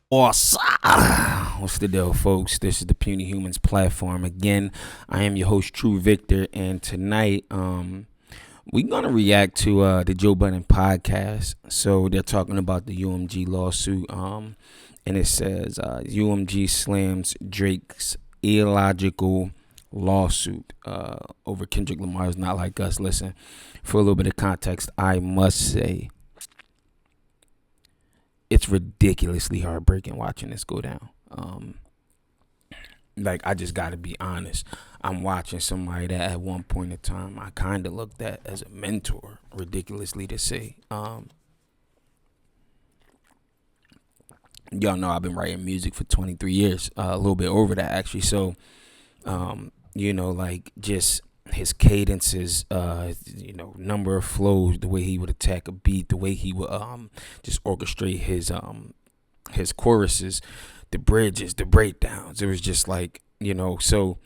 What's the deal, folks? This is the Puny Humans platform. Again, I am your host, True Victor, and tonight, we're gonna react to the Joe Budden podcast. So they're talking about the UMG lawsuit, and it says UMG slams Drake's illogical lawsuit over Kendrick Lamar's "Not Like Us." Listen, for a little bit of context, I must say it's ridiculously heartbreaking watching this go down. Like, I just got to be honest. I'm watching somebody that at one point in time I kind of looked at as a mentor, ridiculously to say. Y'all know I've been writing music for 23 years, a little bit over that actually. So, like just his cadences, number of flows, the way he would attack a beat, the way he would just orchestrate his choruses, the bridges, the breakdowns. It was just like, so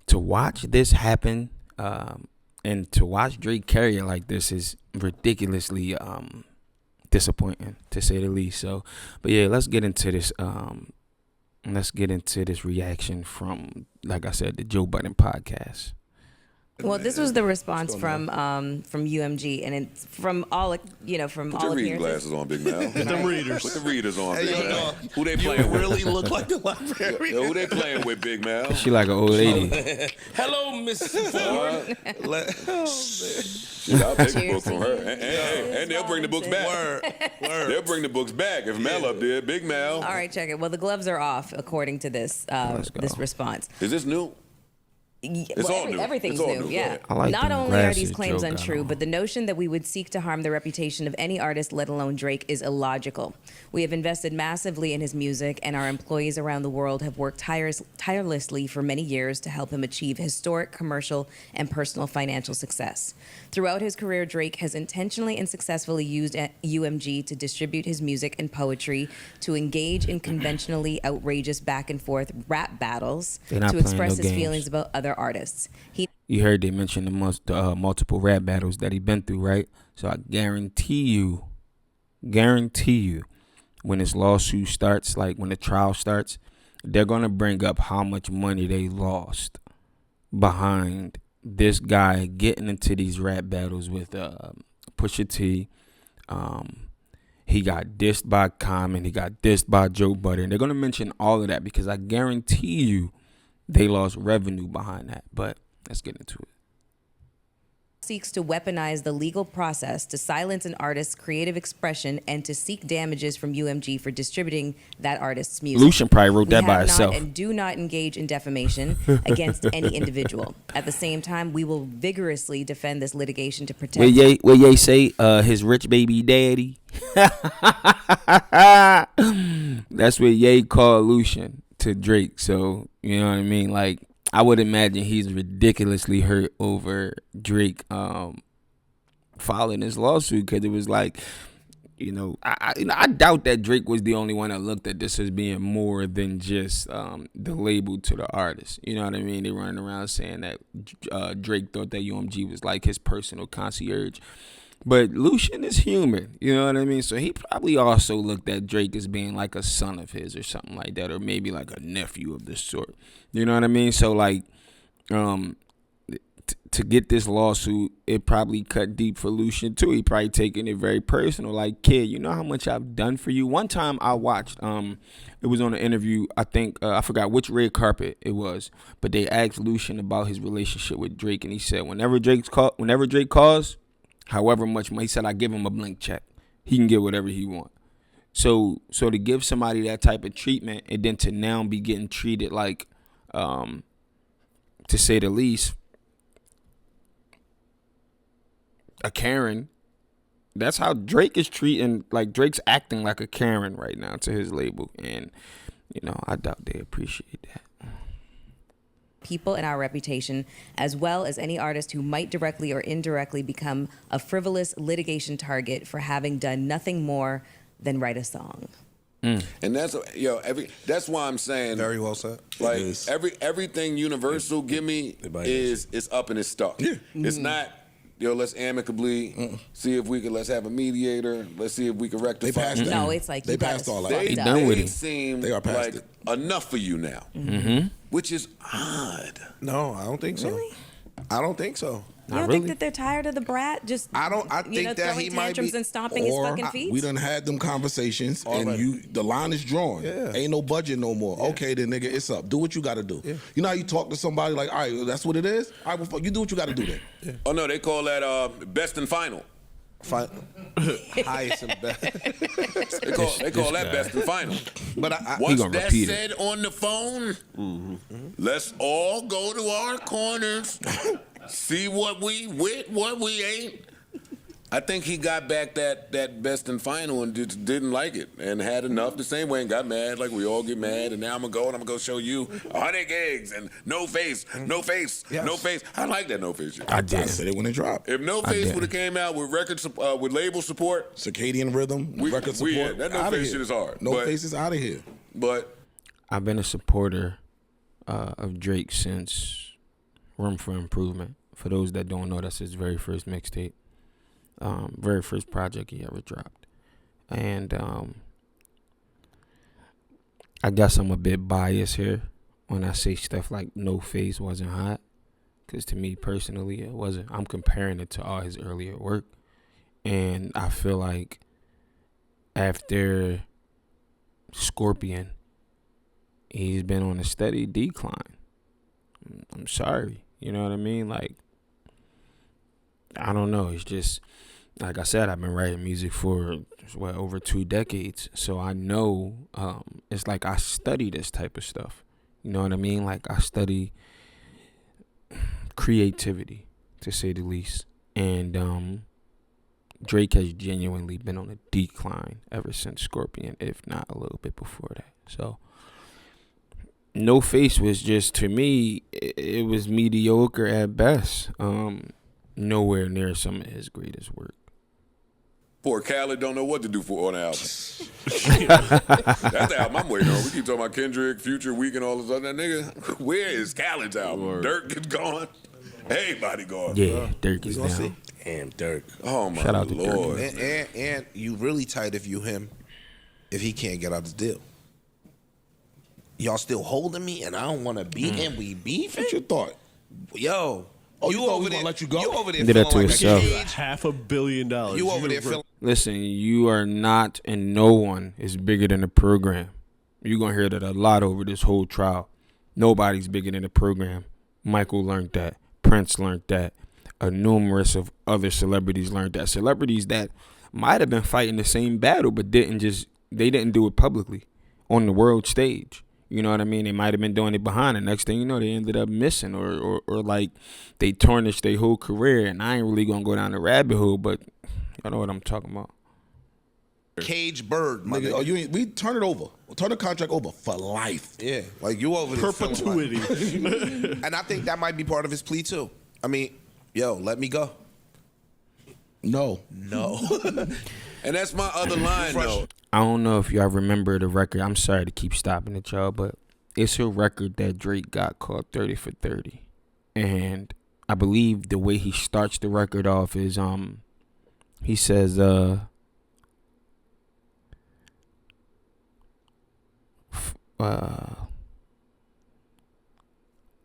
to watch this happen, and to watch Drake carry it like this is ridiculously disappointing, to say the least. So, but yeah, let's get into this. Let's get into this reaction from, like I said, the Joe Budden podcast. Well, this was the response from UMG, and it's from all from Put all your reading appearances. glasses on, big man. Put the readers. Put the readers on, Hey, big yo, man. dog, Who they you playing with? really look like a librarian. Yo, who they playing with, big man? She like an old lady. Hello, Miss Ford. I'll take the Cheers. books from her. And they'll bring the books back. Word. They'll bring the books back. If Mel up there, big Mel. All right, check it. Well, the gloves are off, according to this Let's go. this response. Is this new? It's all new. Everything's It's all new, new. yeah. I like Not them only are glasses these claims Joe got untrue, on. but the notion that we would seek to harm the reputation of any artist, let alone Drake, is illogical. We have invested massively in his music, and our employees around the world have worked tirelessly for many years to help him achieve historic commercial and personal financial success. Throughout his career, Drake has intentionally and successfully used UMG to distribute his music and poetry, to engage in conventionally outrageous back and forth rap battles, They're not to playing express no his games. feelings about other artists. You heard they mentioned the multiple rap battles that he been through, right? So I guarantee you, when this lawsuit starts, like when the trial starts, they're gonna bring up how much money they lost behind this guy getting into these rap battles with Pusha T. He got dissed by Common. He got dissed by Joe Budden. They're gonna mention all of that because I guarantee you they lost revenue behind that. But let's get into it. Seeks to weaponize the legal process to silence an artist's creative expression and to seek damages from UMG for distributing that artist's music. Lucian probably wrote that We by have itself. not and do not engage in defamation against any individual. At the same time, we will vigorously defend this litigation to protect. Where Ye say his rich baby daddy. That's what Ye called Lucian to Drake. So you know what I mean. Like, I would imagine he's ridiculously hurt over Drake filing this lawsuit, because it was like, I doubt that Drake was the only one that looked at this as being more than just the label to the artist. You know what I mean? They running around saying that Drake thought that UMG was like his personal concierge. But Lucian is human, you know what I mean? So he probably also looked at Drake as being like a son of his or something like that, or maybe like a nephew of this sort. You know what I mean? So like, to get this lawsuit, it probably cut deep for Lucian too. He probably taking it very personal. Like, kid, you know how much I've done for you? One time I watched, it was on an interview, I think, I forgot which red carpet it was, but they asked Lucian about his relationship with Drake, and he said whenever Drake calls, however much money, he said, I give him a blank check. He can get whatever he want. So to give somebody that type of treatment, and then to now be getting treated like, to say the least, a Karen. That's how Drake is treating, like Drake's acting like a Karen right now to his label. And, I doubt they appreciate that. People and our reputation, as well as any artist who might directly or indirectly become a frivolous litigation target for having done nothing more than write a song. And that's that's why I'm saying, Very well said. like, It is. everything Universal give me is up and it's stuck. Yeah. It's not let's amicably see if we can, let's have a mediator. Let's see if we can rectify. They passed that. No, it's like They you got passed us all that. fucked They, up. done with they it. seem They are past like it. enough for you now, which is odd. No, I don't think so. Really? I don't think so. You don't think that they're tired of the brat just I think that throwing he might tantrums be, and stomping his or fucking feet? we done had them conversations, and Already. the line is drawn. Yeah. Ain't no budget no more. Okay, then nigga, it's up. Do what you got to do. Yeah. You know how you talk to somebody like, all right, well, that's what it is. All right, well, fuck, you do what you got to do then. Yeah. Oh no, they call that best and final. Highest and best. They call that best and final. But I Once gonna that's repeat said on the phone, let's all go to our corners, see what we with, what we ain't. I think he got back that best and final and just didn't like it and had enough the same way and got mad like we all get mad, and now I'm gonna go show you 100 gigs and no face. No face. I like that no face shit. I I did. said it when it dropped. If no face did. would have came out with with label support, Circadian rhythm, record support. that no outta face here. shit is hard. No but, face is out of here. But I've been a supporter of Drake since Room for Improvement. For those that don't know, that's his very first mixtape. Very first project he ever dropped. And I guess I'm a bit biased here when I say stuff like No Face wasn't hot. Because to me personally, it wasn't. I'm comparing it to all his earlier work. And I feel like after Scorpion, he's been on a steady decline. I'm sorry. You know what I mean? Like, I don't know. It's just, like I said, I've been writing music for, over 2 decades. So I know, it's like I study this type of stuff. You know what I mean? Like, I study creativity, to say the least. And Drake has genuinely been on a decline ever since Scorpion, if not a little bit before that. So No Face was just, to me, it was mediocre at best. Nowhere near some of his greatest work. poor Khaled don't know what to do on the album. That's the album I'm waiting on. We keep talking about Kendrick, Future, Week, and all this other nigga. Where is Khaled's album? Dirk is gone. Everybody gone. Yeah, Dirk is gonna down. see. Damn, Dirk. Oh my Shout out to Lord. And you really tight if you him if he can't get out this deal. Y'all still holding me and I don't want to beat and we beefing? What's your thought? Yo. Oh, you thought over we there, gonna let you go? You over there Did that feeling to like yourself. a cage. $500 million. You over there feeling Listen, you are not, and no one is bigger than the program. You're going to hear that a lot over this whole trial. Nobody's bigger than the program. Michael learned that. Prince learned that. A numerous of other celebrities learned that. Celebrities that might have been fighting the same battle, but they didn't do it publicly on the world stage. You know what I mean? They might have been doing it behind. The next thing you know, they ended up missing or like they tarnished their whole career. And I ain't really going to go down the rabbit hole, but I know what I'm talking about. cage bird, my Nigga, nigga. we turn it over. We'll turn the contract over for life. Yeah, like you over there feeling Perpetuity. like, and I think that might be part of his plea too. I mean, yo, let me go. No. No. And that's my other line, though. I don't know if y'all remember the record. I'm sorry to keep stopping at y'all, but it's a record that Drake got called 30 for 30. And I believe the way he starts the record off is he says I'm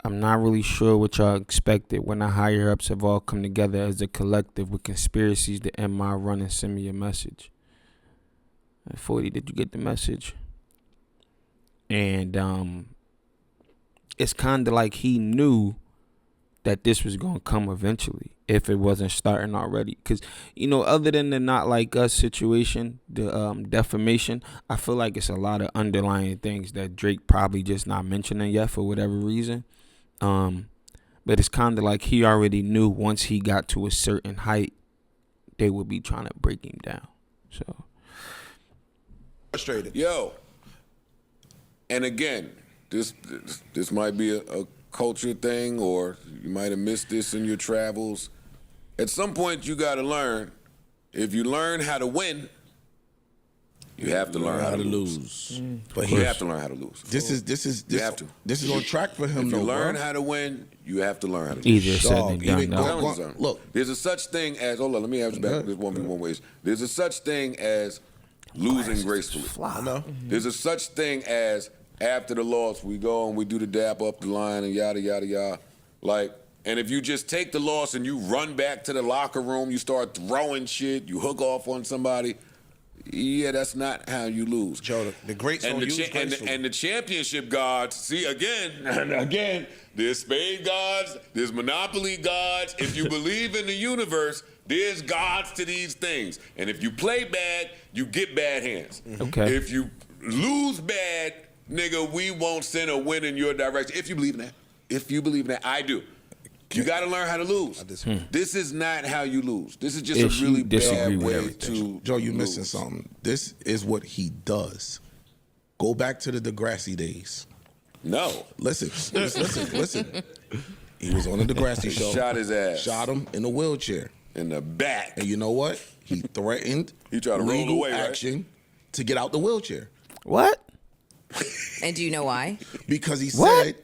not really sure what y'all expected when the higher ups have all come together as a collective with conspiracies to end my run and send me a message. 40, did you get the message? And it's kind of like he knew that this was going to come eventually if it wasn't starting already. Because, you know, other than the Not Like Us situation, the defamation, I feel like it's a lot of underlying things that Drake probably just not mentioning yet for whatever reason. But it's kind of like he already knew once he got to a certain height, they would be trying to break him down. So Frustrated. Yo. And again, this might be a culture thing, or you might have missed this in your travels. At some point, you got to learn. If you learn how to win, You have to learn how to lose. But You have to learn how to lose. This have to. This is on track for him. If you though, learn bro. how to win, you have to learn how to lose. Easier said Dog, than done. even though. I'm telling you something. Look. There's a such thing as, hold on, let me ask you back this one ways. There's a such thing as losing gracefully. I know. There's a such thing as after the loss, we go and we do the dap up the line and yada, yada, yada. Like, and if you just take the loss and you run back to the locker room, you start throwing shit, you hook off on somebody, yeah, that's not how you lose. Joe, the greats And don't the, use cha- and, graceful. the, and the championship gods, see, again, there's spade gods, there's monopoly gods. If you believe in the universe, there's gods to these things. And if you play bad, you get bad hands. Okay. If you lose bad, nigga, we won't send a win in your direction. If you believe in that. If you believe in that, I do. You got to learn how to lose. This is not how you lose. This is just If a really you disagree bad with way everything. to Joe, you lose. missing something. This is what he does. Go back to the Degrassi days. No. Listen. He was on the Degrassi show. Shot his ass. Shot him in a wheelchair. In the back. And you know what? He threatened He tried to roll legal away, right? action to get out the wheelchair. What? And do you know why? Because he What? said,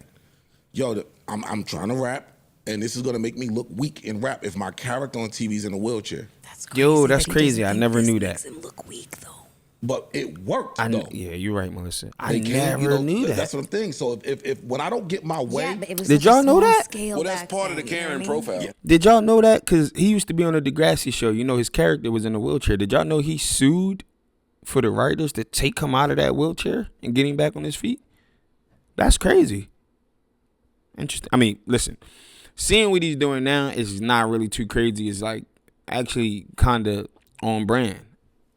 yo, I'm trying to rap, and this is going to make me look weak in rap if my character on TV is in a wheelchair. That's Yo, that's that he crazy. doesn't I think never this knew makes that. him look weak though. But it worked, though. Yeah, you're right, Melissa. I They came, never you know, knew that. That's what I'm thinking. So if when I don't get my way, Yeah, but it was Did such a y'all know small that? scale Well, that's back part of the then, you know Karen what I mean? profile. Did y'all know that? Because he used to be on the Degrassi show. You know, his character was in a wheelchair. Did y'all know he sued for the writers to take him out of that wheelchair and get him back on his feet? That's crazy. Interesting. I mean, listen, seeing what he's doing now is not really too crazy. It's like actually kind of on brand,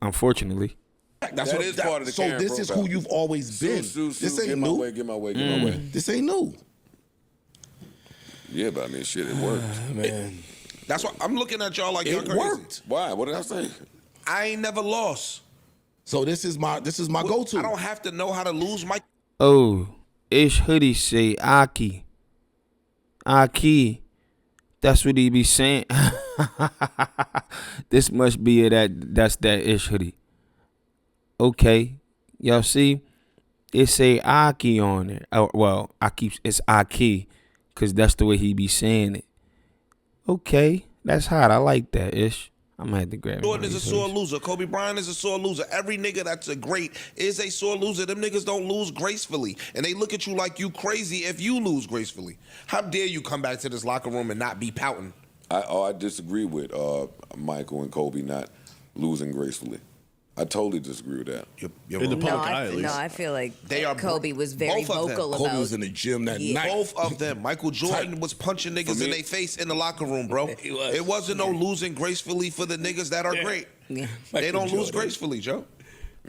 unfortunately. that's That is part of the so Karen this is profile. who you've always been. This Get ain't my new. way, get my way, get my way. This ain't new. Yeah, but I mean, shit, it worked. Man. That's why I'm looking at y'all like y'all It crazy. worked. Why? What did I say? I ain't never lost. So this is my go-to. I don't have to know how to lose my. Oh, Ish Hoodie say Aki. Aki. That's what he be saying. This must be that's that Ish Hoodie. Okay. Y'all see? It say Aki on it. Oh, well, it's Aki. Cause that's the way he be saying it. Okay. That's hot. I like that, Ish. I'm gonna have to grab Jordan one is of a these sore hoodies. loser. Kobe Bryant is a sore loser. Every nigga that's a great is a sore loser. Them niggas don't lose gracefully. And they look at you like you crazy if you lose gracefully. How dare you come back to this locker room and not be pouting? I disagree with Michael and Kobe not losing gracefully. I totally disagree with that. You're In the wrong. public eye, at least. No, I feel like They are Kobe was very both of them. vocal Kobe about. was in the gym that Yeah. night. Both of them. Michael Jordan was punching niggas me- in their face in the locker room, bro. He was. It wasn't no losing gracefully for the niggas that are great. Yeah. They don't Michael lose Jordan. gracefully, Joe.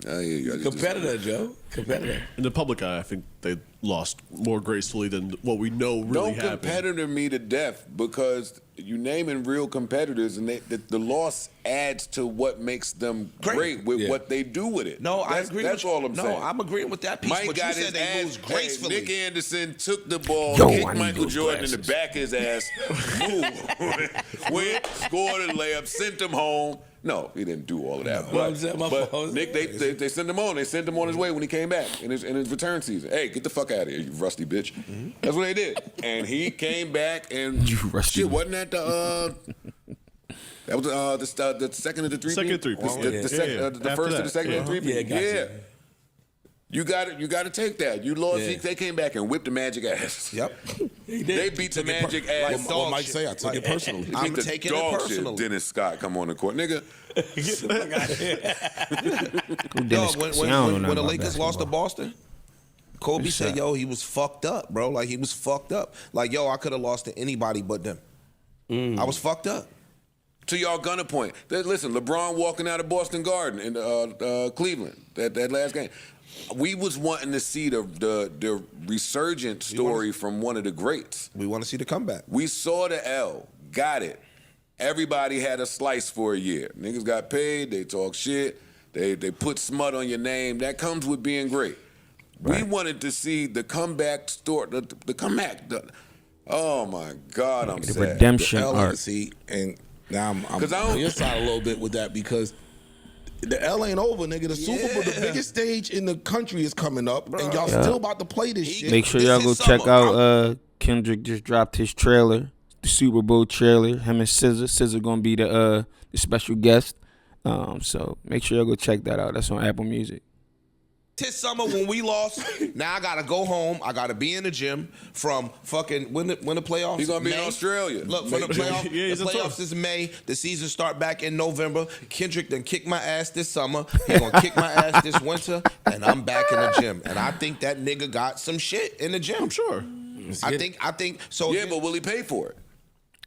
I hear you. I just Competitor, Joe. Competitor. In the public eye, I think they lost more gracefully than what we know really Don't happened. competitor me to death because you naming real competitors and the loss adds to what makes them great with what they do with it. No, I That's- agree. That's with, all I'm no, saying. I'm agreeing with that piece. Mike but you got said his they ass. lose gracefully. Hey, Nick Anderson took the ball, Yo, I kicked need Michael those Jordan in the glasses. back of his ass, went, scored a layup, sent him home. No, he didn't do all of that. Well, I'm saying my But fault. Nick, they sent him on. They sent him on his way when he came back in his return season. Hey, get the fuck out of here, you rusty bitch. That's what they did. And he came back and You rusty shit. bitch. Wasn't that that was the second of the three? Second three. The, Yeah. the, second, Yeah. the After first of that. the second of the three. Yeah, gotcha. You got to take that. You lost. Yeah. They came back and whipped the Magic ass. Yep. They beat the Magic ass. What Mike say? I took it personally. They I'm beat the taking it dog personally. shit. Dennis Scott come on the court, nigga. Dennis, When see, I don't know the nothing Lakers about lost to basketball. Boston, Kobe said, yo, he was fucked up, bro. Like, he was fucked up. Like, yo, I could have lost to anybody but them. I was fucked up. To y'all gunner point. Listen, LeBron walking out of Boston Garden in Cleveland that last game. We was wanting to see the resurgent story from one of the greats. We want to see the comeback. We saw the L, got it. Everybody had a slice for a year. Niggas got paid, they talk shit, they put smut on your name. That comes with being great. We wanted to see the comeback story, the comeback. Oh my God, I'm The sad. redemption L arc. see, and now I'm 'Cause I don't- on your side a little bit with that because The L ain't over, nigga. The Super Bowl, the biggest stage in the country is coming up, and y'all still about to play this shit. Make sure y'all go check out. Kendrick just dropped his trailer, the Super Bowl trailer. Him and SZA gonna be the special guest. So make sure y'all go check that out. That's on Apple Music. This summer when we lost, now I gotta go home. I gotta be in the gym from fucking when the playoffs. He's gonna be May. in Australia. Look, for the playoffs. Yeah, the he's in playoffs is May. The season start back in November. Kendrick done kick my ass this summer. He gonna kick my ass this winter, and I'm back in the gym. And I think that nigga got some shit in the gym. I'm sure. I think so. Yeah, but will he pay for it?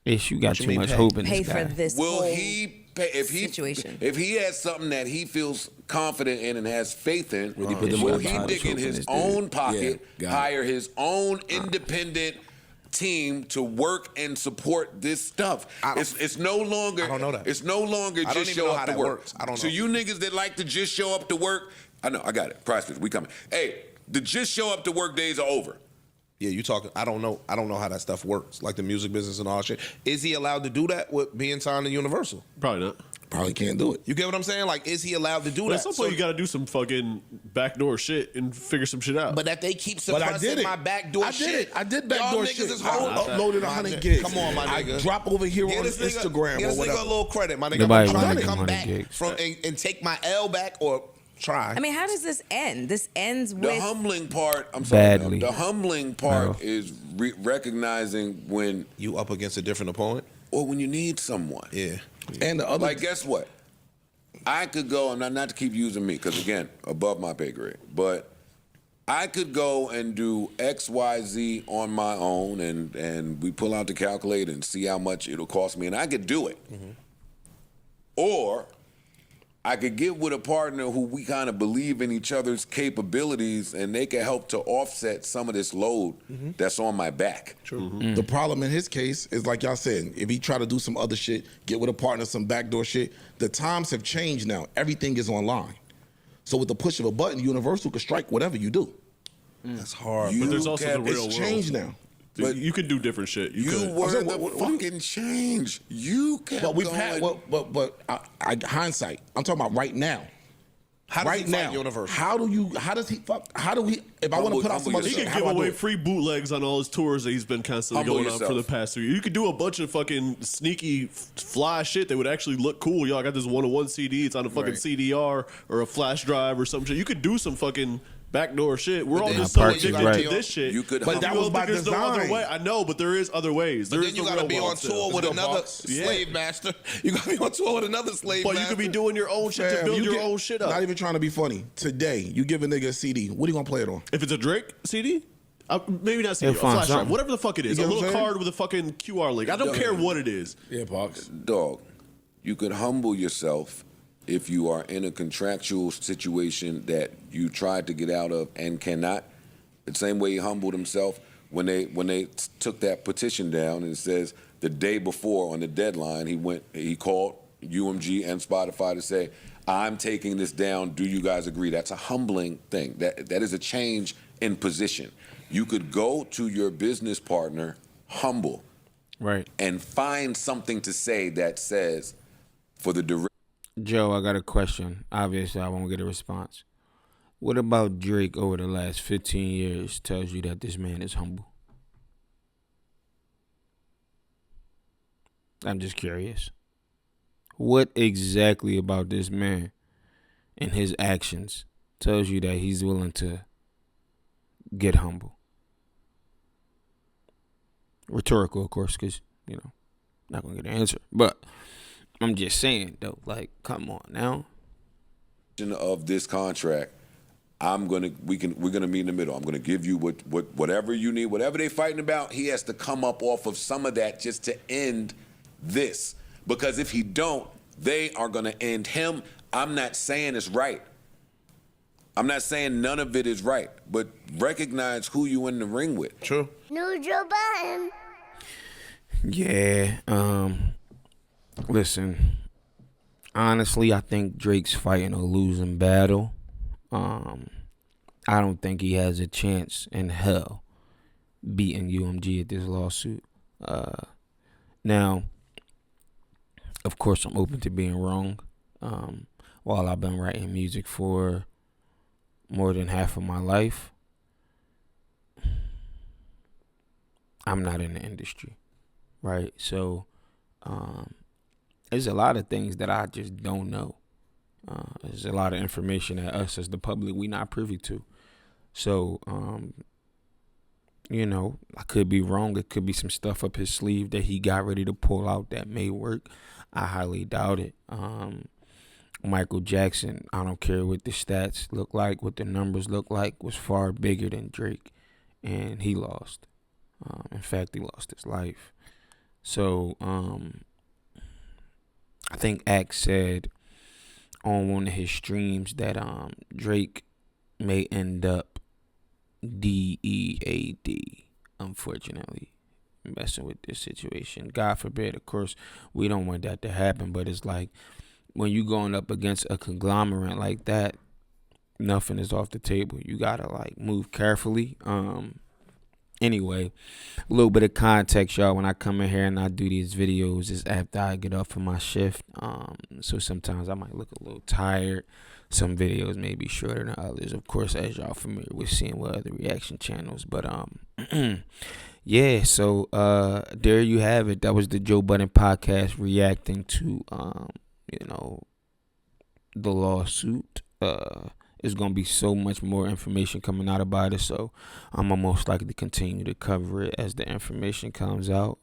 Ish, you got too mean much pay? hope in Pay this for guy. this Will whole he pay situation. if he has something that he feels confident in and has faith in? Will he put the Will money he behind the dig in hope in his this dude? own pocket, Yeah, got it. hire his own independent team to work and support this stuff? It's no longer. I don't know that. It's no longer I don't just even show know up how to that work. works. I don't So know. you niggas that like to just show up to work, I know, I got it. Priceless, we coming. Hey, the just show up to work days are over. Yeah, you talking. I don't know how that stuff works, like the music business and all that shit. Is he allowed to do that with being signed to Universal? Probably not. Probably can't do it. You get what I'm saying? Like, is he allowed to do But that? at some point, you got to do some fucking backdoor shit and figure some shit out. But that they keep But I did suppressing it. my backdoor I did shit. it. I did Y'all backdoor niggas shit. is I holding- uploaded My 100 nigga. gigs. Come on, my I nigga. drop over here Get on this nigga- Instagram Get or this nigga whatever. a little credit, my nigga. Nobody I'm trying wanna to give come 100 back gigs. from and take my L back or try. I mean, how does this end? This ends The with humbling part, I'm sorry, Badly. the humbling part No. is recognizing when, You up against a different opponent? or when you need someone. Yeah. And the other Like, guess what? I could go, and not to keep using me, because again, above my pay grade, but I could go and do X, Y, Z on my own, and we pull out the calculator and see how much it'll cost me, and I could do it. Or I could get with a partner who we kind of believe in each other's capabilities, and they can help to offset some of this load that's on my back. The problem in his case is, like y'all said, if he try to do some other shit, get with a partner, some backdoor shit, the times have changed now. Everything is online. So with the push of a button, Universal can strike whatever you do. That's hard. but there's also the can- real It's world. changed now. But you could do different shit. You You could. were saying, the what- fucking change. You kept But we've going. had, but hindsight. I'm talking about right now. How does Right he fight now, Universal? how do we, if I want to put out some other He shit, could how give do I do away it? free bootlegs on all his tours that he's been constantly Humble going on for the yourself. past 3 years. You could do a bunch of fucking sneaky fly shit that would actually look cool. Y'all got this 101 CD. It's on a fucking CDR or a flash drive or some shit. You could do some fucking backdoor shit. We're all then- just so Parks is addicted right. to this shit. You could But that humble- was by there's no other design. way. I know, but there is other ways. But There then is you the gotta real be world on still. tour with Let's go, another Bucks. slave master. You gotta be on tour with another slave But master. you could be doing your own shit to Fam, build you your get- own shit up. Not even trying to be funny. Today, you give a nigga a CD. What are you gonna play it on? If it's a Drake CD, maybe not CD, He'll a find flash drive, something. whatever the fuck it is, You a get what little I'm saying? card with a fucking QR link. I don't care what it is. Yeah, Parks. Dog, you could humble yourself if you are in a contractual situation that you tried to get out of and cannot. The same way he humbled himself when they took that petition down, and it says the day before on the deadline he called UMG and Spotify to say, I'm taking this down. Do you guys agree? That's a humbling thing. That is a change in position. You could go to your business partner humble, Right. and find something to say that says, for the direct. Joe, I got a question. Obviously, I won't get a response. What about Drake over the last 15 years tells you that this man is humble? I'm just curious. What exactly about this man and his actions tells you that he's willing to get humble? Rhetorical, of course, because, not going to get an answer. But I'm just saying, though, like, come on now. Of this contract, we're gonna meet in the middle. I'm gonna give you whatever you need, whatever they fighting about. He has to come up off of some of that just to end this, because if he don't, they are gonna end him. I'm not saying it's right. I'm not saying none of it is right, but recognize who you in the ring with. True. New Joe Budden. Yeah, listen, honestly, I think Drake's fighting a losing battle. I don't think he has a chance in hell beating UMG at this lawsuit. Now, of course, I'm open to being wrong. while I've been writing music for more than half of my life, I'm not in the industry, right? So there's a lot of things that I just don't know. There's a lot of information that us as the public, we not privy to. So, you know, I could be wrong. It could be some stuff up his sleeve that he got ready to pull out that may work. I highly doubt it. Michael Jackson, I don't care what the stats look like, what the numbers look like, was far bigger than Drake, and he lost. In fact, he lost his life. So I think Axe said on one of his streams that Drake may end up DEAD, unfortunately, messing with this situation. God forbid, of course, we don't want that to happen, but it's like, when you going up against a conglomerate like that, nothing is off the table. You gotta like move carefully. Anyway, a little bit of context, y'all. When I come in here and I do these videos, is after I get off of my shift. So sometimes I might look a little tired. Some videos may be shorter than others, of course, as y'all familiar with seeing what other reaction channels. But yeah. So there you have it. That was the Joe Budden podcast reacting to you know, the lawsuit. There's going to be so much more information coming out about it, so I'm going to most likely continue to cover it as the information comes out.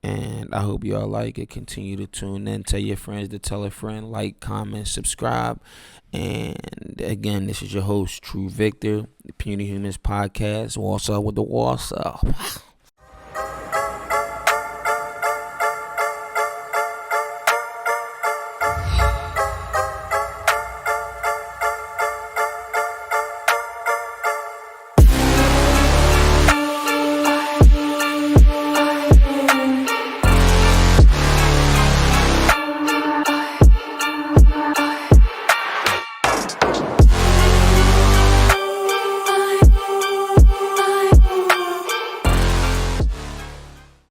And I hope y'all like it. Continue to tune in. Tell your friends to tell a friend. Like, comment, subscribe. And again, this is your host, True Victor, the Puny Humans Podcast. What's up with the what's up?